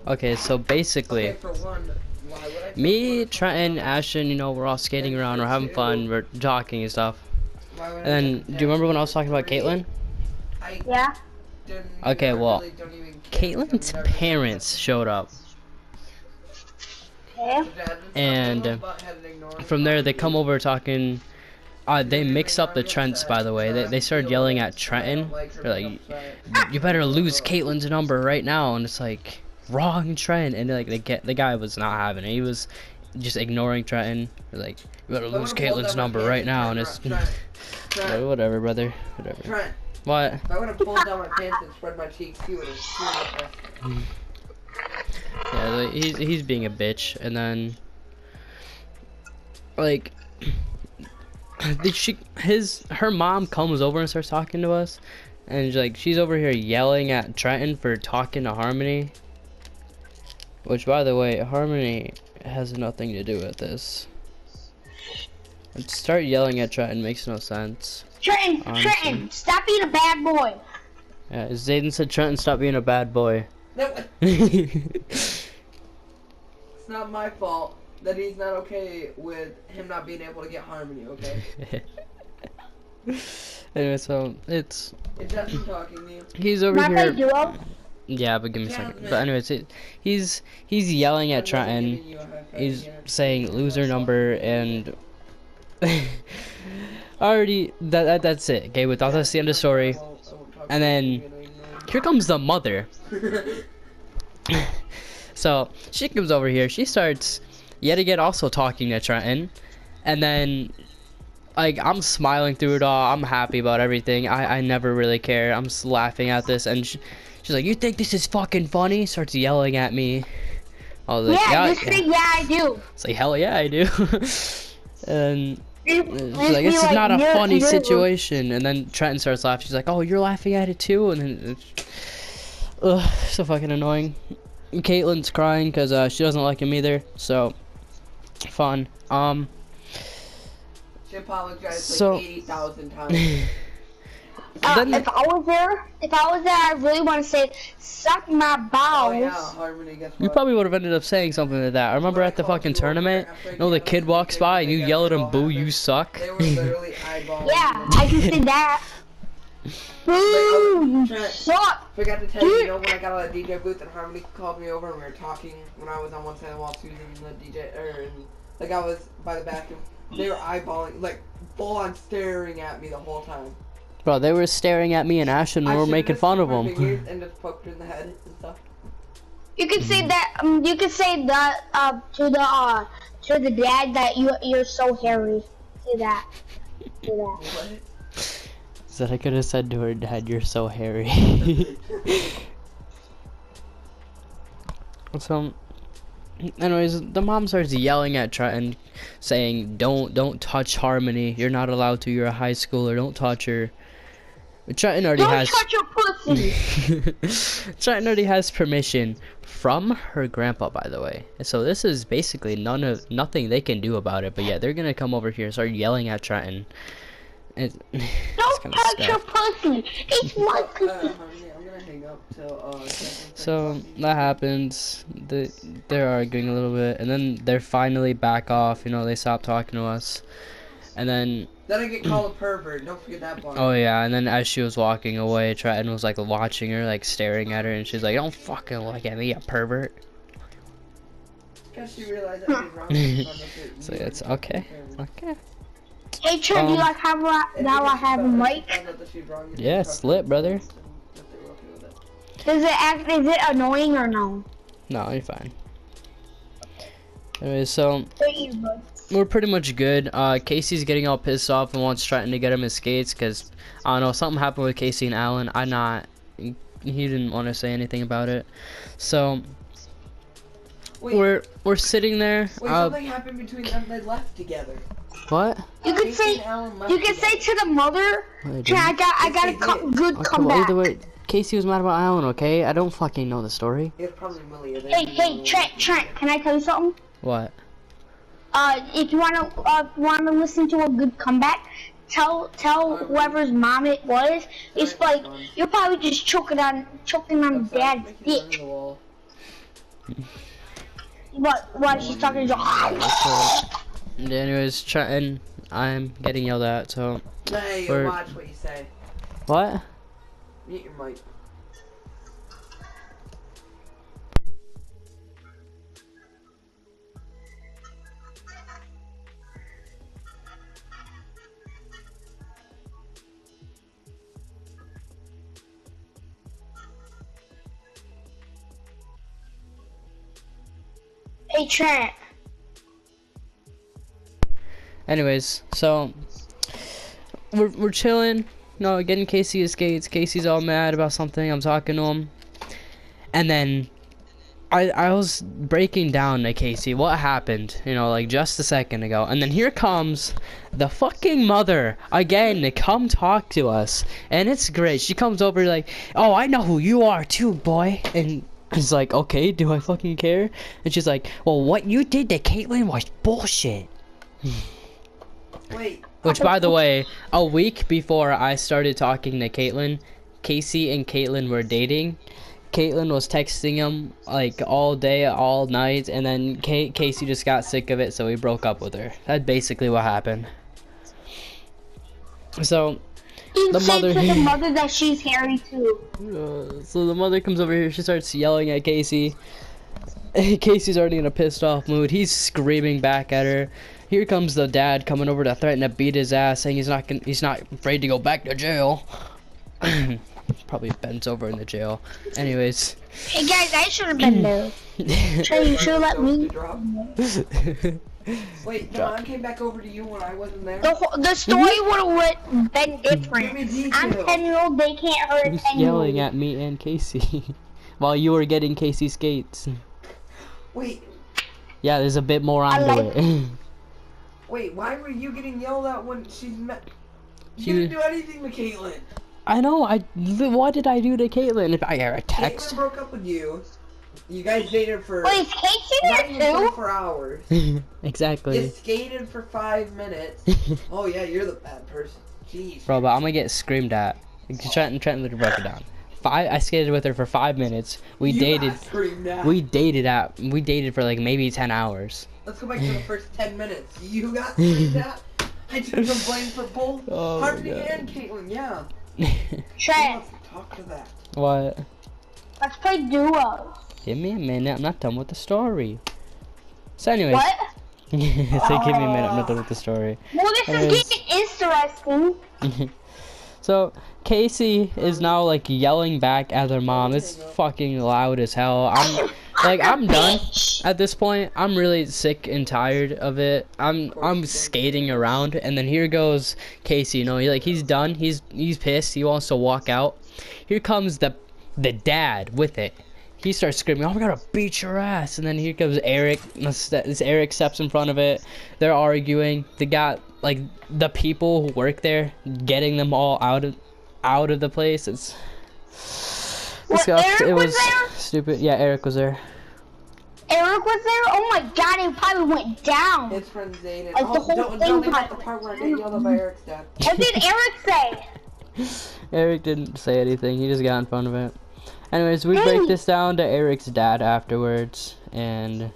Okay, so basically, Okay, for one, why would I me, Trenton, Ashton, you know, we're all skating around, we're having fun, we're talking and stuff. why would And then, do you remember when I was talking about Caitlin? Yeah. Okay, well, really don't even care because Caitlin's I've never said parents showed up, Okay. So Dad, just and stop butt head and ignoring from there they me. come over talking. They mix up the Trents, by the way. They started yelling at Trenton. They're like, "You better lose Caitlin's number right now," and it's like, wrong Trent. And like the guy was not having it. He was just ignoring Trenton. They're like, "You better lose Caitlin's number right now,and it's like, whatever, brother, whatever." Trent, What? if I would have pulled down my pants and spread my cheeks, he would have Yeah, like, he's being a bitch, and then like her mom comes over and starts talking to us, and like she's over here yelling at Trenton for talking to Harmony, which, by the way, Harmony has nothing to do with this. And to start yelling at Trenton makes no sense. Trenton, honestly. Trenton, stop being a bad boy. Yeah, Zayden said Trenton, stop being a bad boy. No, it's not my fault that he's not okay with him not being able to get Harmony, okay? Anyway, so it's It's Justin talking to you. he's over Not here. by duo. Yeah, but give me a second. Yeah, But anyways, he's yelling at Trenton. He's saying loser number, and already that's it. Okay, we thought that's the end of the story. And then here comes the mother. So she comes over here. She starts yet again also talking to Trenton, and then like I'm smiling through it all. I'm happy about everything. I never really care. I'm just laughing at this, and she's like, "You think this is fucking funny?" Starts yelling at me. I was like, Yeah, just say, yeah, I do. It's like, hell yeah, I do. And she's Just like, be this is not a funny you're- situation. And then Trenton starts laughing. She's like, oh, you're laughing at it too? And then ugh, so fucking annoying. Caitlin's crying because she doesn't like him either. So fun. She apologized So- like 80,000 times. Then- if I was there, I really want to say, suck my balls. Oh yeah, Harmony, guess what? You probably would have ended up saying something like that. I remember at the fucking tournament, you know, the kid walks by and you yell at him, boo, you suck. They were literally eyeballing Yeah, me. I can say that. Boo, you Trent, suck. Forgot to tell you, you know, when I got out of the DJ booth and Harmony called me over and we were talking when I was on one side of the wall, she was in the DJ, like I was by the bathroom. They were eyeballing, like full on staring at me the whole time. Bro, they were staring at me and Ashton and we were making fun of them. And just poked her in the head and stuff. You could say that. You could say that to the dad that you're so hairy. Say that. Say that. What? Said I could have said to her dad, you're so hairy. So, anyways, the mom starts yelling at Trenton, saying, don't touch Harmony. You're not allowed to. You're a high schooler. Don't touch her. Trenton already Don't has touch your pussy. Trenton already has permission from her grandpa, by the way. And so this is basically nothing they can do about it. But yeah, they're gonna come over here and start yelling at Trenton. It's Don't kinda touch your stuff. pussy. It's my pussy. Harmony, I'm gonna hang up till So that happens. They're arguing a little bit, and then they're finally back off. You know, they stop talking to us, and then. Then I get called a pervert. Don't forget that part. Oh yeah, and then as she was walking away, Trenton was like watching her, like staring at her, and she's like, "Don't fucking look at me, you pervert." Because she realized that she's wrong. So it's okay. Okay. Hey, Trent, do you like how now I have a mic? Yeah, it's lit, brother. Is it annoying or no? No, you're fine. Anyway, so They're earbuds. we're pretty much good. Casey's getting all pissed off and wants Trenton to get him his skates because I don't know, something happened with Casey and Alan. He didn't want to say anything about it. So Wait, we're sitting there. wait, something happened between them. They left together. What? You could Casey say and Alan left you could say together. to the mother, What Trent, I got a good Okay, well, comeback. either way, Casey was mad about Alan. Okay, I don't fucking know the story. It's probably Millie. Hey, Trent, can I tell you something? What? If you wanna listen to a good comeback, tell whoever's mom it was. It's like you're probably just choking on dad's dick. What she's talking to. Anyways, Trenton, I'm getting yelled at, so. Hey, We're- watch what you say. What? Mute your mic. Hey Trent. Anyways, so we're chilling. No, getting Casey his skates. Casey's all mad about something. I'm talking to him, and then I was breaking down to Casey what happened, you know, like just a second ago, and then here comes the fucking mother again to come talk to us, and it's great. She comes over like, oh, I know who you are too, boy, and it's like, okay, do I fucking care? And she's like, well, what you did to Caitlyn was bullshit. Wait. Which, by the way, a week before I started talking to Caitlyn, Casey and Caitlyn were dating. Caitlyn was texting him like all day, all night, and then Casey just got sick of it, so he broke up with her. That's basically what happened. So, You the say mother. to the mother that she's hairy too. So the mother comes over here. She starts yelling at Casey. Casey's already in a pissed off mood. He's screaming back at her. Here comes the dad coming over to threaten to beat his ass, saying he's not afraid to go back to jail. Probably bends over in the jail. Anyways. Hey guys, I should have been there. Trey, you should have let me. Wait, no, I came back over to you when I wasn't there. The story would have been Give me different. details. I'm 10-year-old, they can't hurt a He's 10-year-old. yelling at me and Casey while you were getting Casey's skates. Wait, Yeah, there's a bit more onto it. wait, why were you getting yelled at when she's met? She You didn't do anything to Caitlyn. I know. What did I do to Caitlyn? If I got a text. Caitlyn broke up with you. You guys dated for Wait, is Casey not there even too? 24 hours. You Exactly. skated for 5 minutes. Oh yeah, you're the bad person. Jeez. Bro, but I'm gonna get screamed at. Trenton literally broke it down. I skated with her for 5 minutes. We You dated. got screamed at. We dated for like maybe 10 hours. Let's go back to the first 10 minutes. You got screamed at. I took the blame for both Oh my Harmony God. and Caitlyn. Yeah. Trey, Let's talk to that. What? let's play duos. Give me a minute. I'm not done with the story. So, anyways. What? So give me a minute. I'm not done with the story. Well, this Anyways. is getting interesting. So Casey is now like yelling back at her mom. It's fucking loud as hell. I'm done at this point. I'm really sick and tired of it. I'm skating around, and then here goes Casey. You know, he's done. He's pissed. He wants to walk out. Here comes the dad with it. He starts screaming, "I'm gonna beat your ass!" And then here comes Eric. This Eric steps in front of it. They're arguing. They got like the people who work there, getting them all out of the place. It's Eric it was was there? stupid. Yeah, Eric was there. Eric was there? Oh my god, he probably went down. His friend Zayden. Like, the whole don't thing leave out the happened. part where I get yelled at by Eric's dad. What did Eric say? Eric didn't say anything. He just got in front of it. Anyways, we break this down to Eric's dad afterwards, and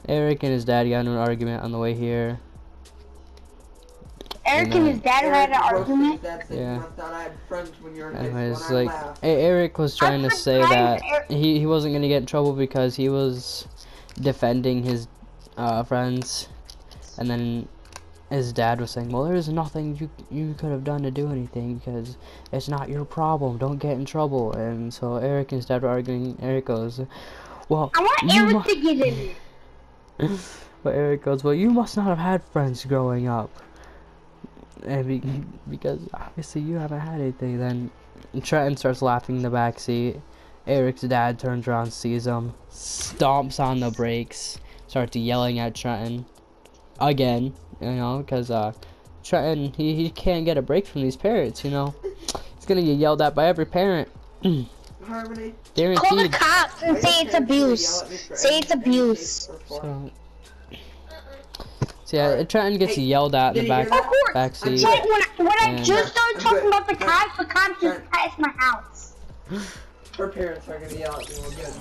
Eric and his dad got into an argument on the way here. Eric and his dad had an roasted argument? his dad, saying, Yeah. "You thought I had friends when you were in high Anyways, school," and like I laughed. Eric was trying to say that surprised he wasn't gonna get in trouble because he was defending his friends, and then his dad was saying, "Well, there's nothing you could have done to do anything because it's not your problem. Don't get in trouble." And so Eric and his dad were arguing. Eric goes, "Well, I want you Eric to get in it. but Eric goes, "Well, you must not have had friends growing up." And because obviously you haven't had anything. Then Trenton starts laughing in the back seat. Eric's dad turns around, sees him, stomps on the brakes, starts yelling at Trenton again. You know, because Trenton he can't get a break from these parents. You know, he's gonna get yelled at by every parent. Harmony. Call the Guaranteed. cops and say it's abuse. Say it's abuse. So yeah, Trenton gets Hey, yelled at in the did you back hear Of course. back seat. Like when I And- just started I'm talking good. about the cops just passed my house. Her parents are gonna yell at me. We're good.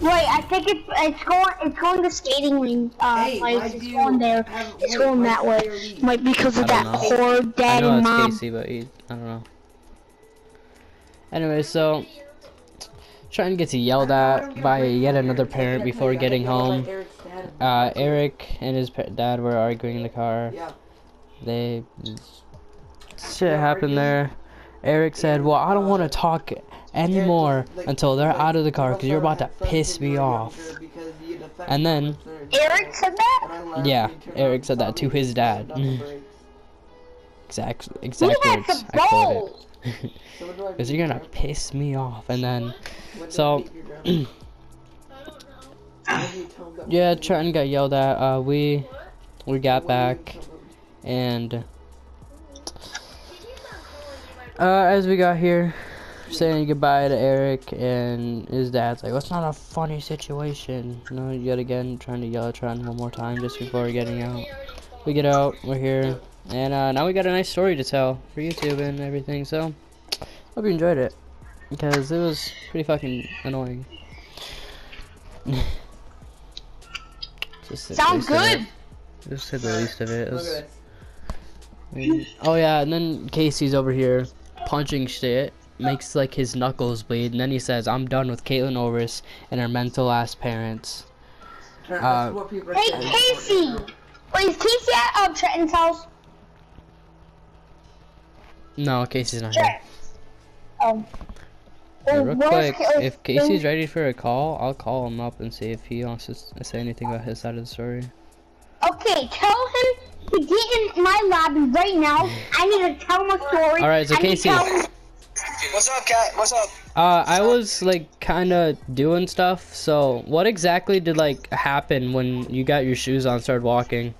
Wait, I think it's going to skating rink. Hey, why Like, do it's you going there. have- It's wait, going why that way. did they leave? Might because of I don't that know. poor I dad know and it's mom. Casey, but I don't know. Anyway, so Trenton gets yelled at by yet another parent before getting home. Eric and his dad were arguing in the car. Yeah. Shit happened there. Eric said, "Well, I don't want to talk anymore until they're out of the car because you're about to piss me off." And then, Eric said that? yeah, Eric said that to his dad. Exact He words. has some I quote balls. it. Because you're gonna piss me off. And then, so, yeah, Trenton got yelled at. We got back, and as we got here, saying goodbye to Eric, and his dad's like, "Well, it's not a funny situation." You know, yet again, trying to yell at Trenton one more time just before getting out. We get out, we're here, and now we got a nice story to tell for YouTube and everything. So, hope you enjoyed it, because it was pretty fucking annoying. Sounds good. Just said the least of it. Oh yeah, and then Casey's over here punching shit, makes like his knuckles bleed, and then he says, "I'm done with Caitlin Orvis and her mental ass parents." Hey, Casey! Wait, is Casey at Trenton's house? No, Casey's not here. Oh. Yeah, real quick, if Casey's ready for a call, I'll call him up and see if he wants to say anything about his side of the story. Okay, tell him to get in my lobby right now. I need to tell him a story. Alright, so Casey. What's up, Kat? What's up? I was like kinda doing stuff, so what exactly did like happen when you got your shoes on and started walking?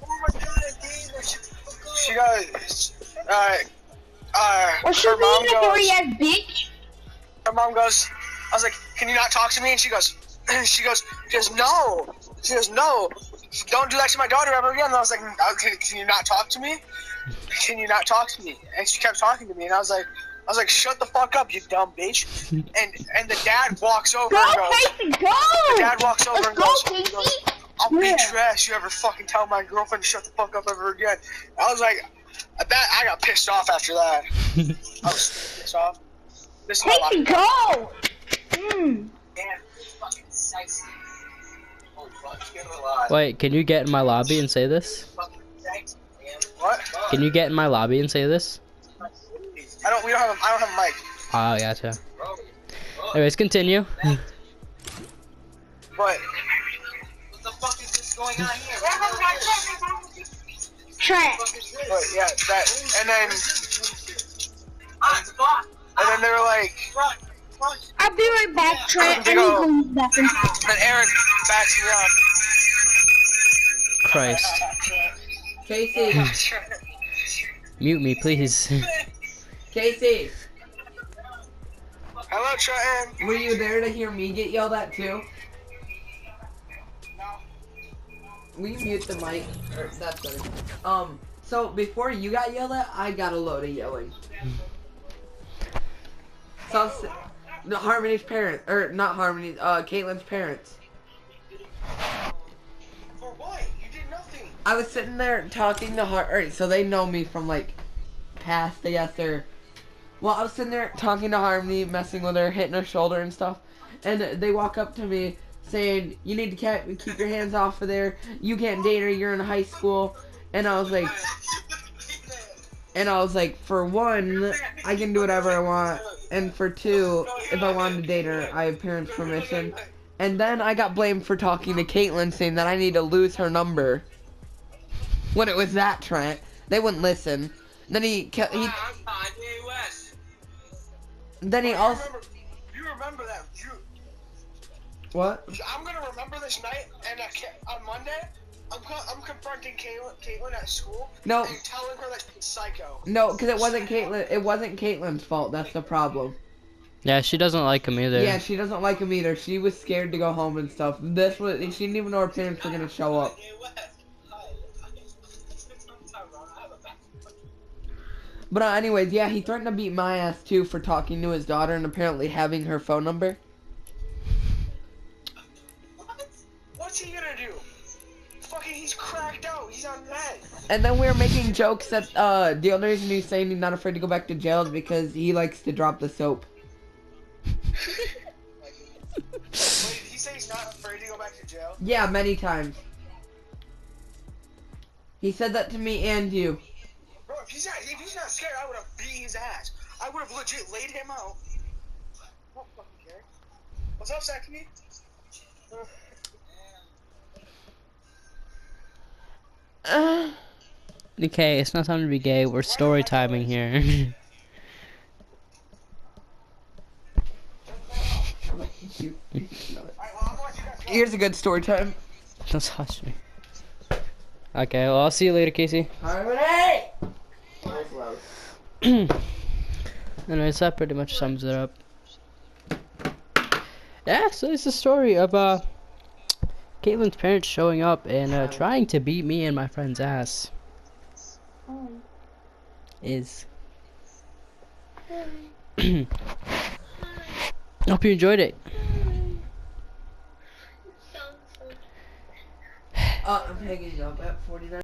She goes, What's her mom goes, bitch? her mom goes, I was like, can you not talk to me? And she goes, no. She goes, no, don't do that to my daughter ever again. And I was like, can you not talk to me? Can you not talk to me? And she kept talking to me, and I was like, shut the fuck up, you dumb bitch. And the dad walks over and goes, Casey, go! the dad walks over and Let's goes, go, Casey. I'll beat your ass. You ever fucking tell my girlfriend to shut the fuck up ever again? I was like, I got pissed off after that. I was pissed off. This is my Casey, go! Mm. Damn, fucking sexy. Oh, fuck, get alive. Wait, can you get in my lobby and say this? Fucking sexy, man. What? Can you get in my lobby and say this? I don't have a mic. Oh, gotcha. Anyways, continue. What? What the fuck is this going on here? Trent. But yeah, that, and then they were like, I'll be right back, Trent. They I go- need to go back in. then Eric backs me up. Christ. Casey, Mute me, please. Casey, Hello, Trenton. were you there to hear me get yelled at too? Will you mute the mic? Or, that's better. So before you got yelled at, I got a load of yelling. So Harmony's parents, or not Harmony's, Caitlin's parents. For what? You did nothing. I was sitting there talking to Harmony, so they know me from like past, I guess they're. Well, I was sitting there talking to Harmony, messing with her, hitting her shoulder and stuff, and they walk up to me saying, "You need to keep your hands off of there. You can't date her. You're in high school." And I was like, for one, I can do whatever I want, and for two, if I wanted to date her, I have parents' permission. And then I got blamed for talking to Caitlin, saying that I need to lose her number. When it was that, Trent, they wouldn't listen. Then Then he also. You remember that? What? I'm gonna remember this night, and on Monday, I'm confronting Caitlin at school. No. And telling her that she's psycho. No, because it wasn't Caitlin. It wasn't Caitlin's fault. That's the problem. Yeah, she doesn't like him either. Yeah, she doesn't like him either. She was scared to go home and stuff. She didn't even know her parents were gonna show up. But anyways, yeah, he threatened to beat my ass too for talking to his daughter and apparently having her phone number. What's he gonna do? Fucking, he's cracked out. He's on meds. And then we were making jokes that the only reason he's saying he's not afraid to go back to jail is because he likes to drop the soap. Wait, did he say he's not afraid to go back to jail? Yeah, many times. He said that to me and you. Bro, if he's not scared, I would have beat his ass. I would have legit laid him out. I don't fucking care. What's up, Sackney? Okay, it's not time to be gay. We're story timing here. Here's a good story time. Don't touch me. Okay, well, I'll see you later, Casey. Harmony! Anyways, that pretty much sums it up. Yeah, so it's the story of Caitlin's parents showing up and trying to beat me and my friend's ass. Is hope you enjoyed it. I'm hanging up at 49.